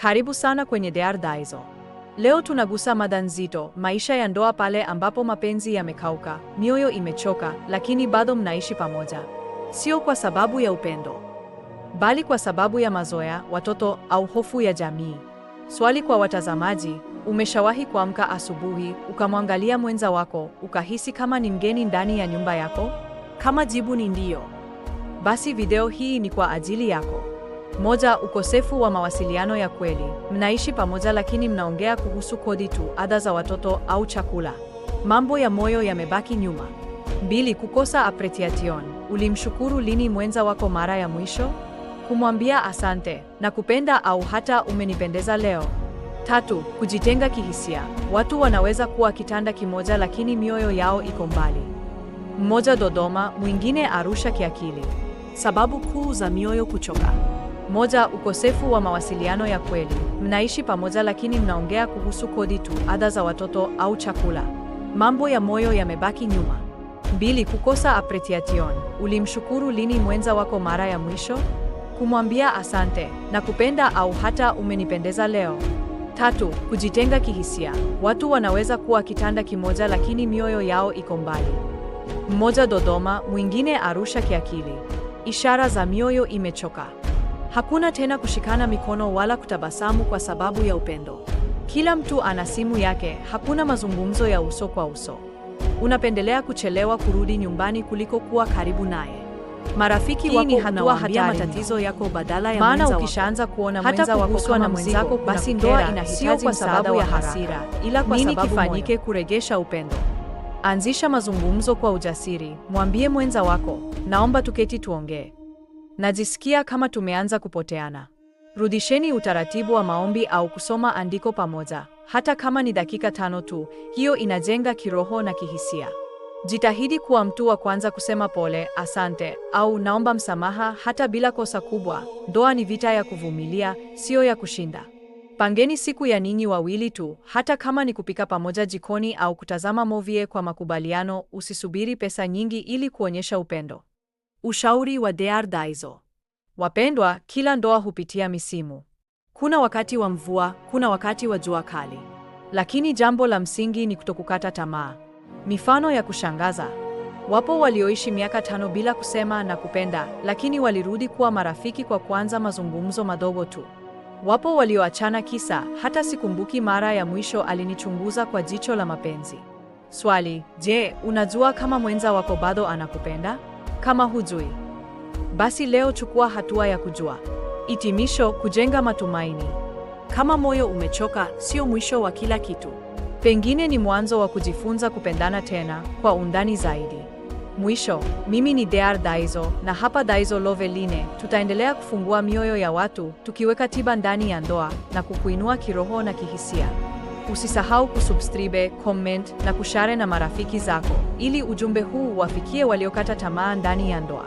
Karibu sana kwenye Dear Daizo. Leo tunagusa mada nzito, maisha ya ndoa pale ambapo mapenzi yamekauka, mioyo imechoka, lakini bado mnaishi pamoja. Sio kwa sababu ya upendo, bali kwa sababu ya mazoea, watoto au hofu ya jamii. Swali kwa watazamaji, umeshawahi kuamka asubuhi, ukamwangalia mwenza wako, ukahisi kama ni mgeni ndani ya nyumba yako? Kama jibu ni ndiyo, basi video hii ni kwa ajili yako. Moja, ukosefu wa mawasiliano ya kweli. Mnaishi pamoja lakini mnaongea kuhusu kodi tu, ada za watoto au chakula. Mambo ya moyo yamebaki nyuma. Mbili, kukosa appreciation. Ulimshukuru lini mwenza wako mara ya mwisho? Kumwambia asante, nakupenda au hata umenipendeza leo. Tatu, kujitenga kihisia. Watu wanaweza kuwa kitanda kimoja lakini mioyo yao iko mbali. Mmoja Dodoma, mwingine Arusha kiakili. Sababu kuu za mioyo kuchoka. Moja, ukosefu wa mawasiliano ya kweli. Mnaishi pamoja lakini mnaongea kuhusu kodi tu, ada za watoto au chakula. Mambo ya moyo yamebaki nyuma. Mbili, kukosa appreciation. Ulimshukuru lini mwenza wako mara ya mwisho? Kumwambia asante, nakupenda au hata umenipendeza leo. Tatu, kujitenga kihisia. Watu wanaweza kuwa kitanda kimoja lakini mioyo yao iko mbali. Mmoja Dodoma, mwingine Arusha kiakili. Ishara za mioyo imechoka. Hakuna tena kushikana mikono wala kutabasamu kwa sababu ya upendo. Kila mtu ana simu yake, hakuna mazungumzo ya uso kwa uso. Unapendelea kuchelewa kurudi nyumbani kuliko kuwa karibu naye. Marafiki wako wanawaambia matatizo yako badala ya mwenza wako. Maana ukishaanza kuona mwenza wako kama mwenzako, basi ndoa inahitaji kwa sababu ya hasira, ila kwa sababu kifanyike kurejesha upendo. Anzisha mazungumzo kwa ujasiri. Mwambie mwenza wako, naomba tuketi tuongee. Najisikia kama tumeanza kupoteana. Rudisheni utaratibu wa maombi au kusoma andiko pamoja, hata kama ni dakika 5 tu. Hiyo inajenga kiroho na kihisia. Jitahidi kuwa mtu wa kwanza kusema pole, asante au naomba msamaha hata bila kosa kubwa. Ndoa ni vita ya kuvumilia, sio ya kushinda. Pangeni siku ya ninyi wawili tu, hata kama ni kupika pamoja jikoni au kutazama movie kwa makubaliano. Usisubiri pesa nyingi ili kuonyesha upendo. Ushauri wa Dear Daizo. Wapendwa, kila ndoa hupitia misimu. Kuna wakati wa mvua, kuna wakati wa jua kali. Lakini jambo la msingi ni kutokukata tamaa. Mifano ya kushangaza. Wapo walioishi miaka 5 bila kusema na kupenda, lakini walirudi kuwa marafiki kwa kuanza mazungumzo madogo tu. Wapo walioachana kisa, hata sikumbuki mara ya mwisho alinichunguza kwa jicho la mapenzi. Swali, je, unajua kama mwenza wako bado anakupenda? Kama hujui, basi leo chukua hatua ya kujua. Hitimisho, kujenga matumaini. Kama moyo umechoka, sio mwisho wa kila kitu. Pengine ni mwanzo wa kujifunza kupendana tena kwa undani zaidi. Mwisho, mimi ni Dear Daizo na hapa Daizo Loveline tutaendelea kufungua mioyo ya watu, tukiweka tiba ndani ya ndoa na kukuinua kiroho na kihisia. Usisahau kusubscribe, comment na kushare na marafiki zako ili ujumbe huu wafikie waliokata tamaa ndani ya ndoa.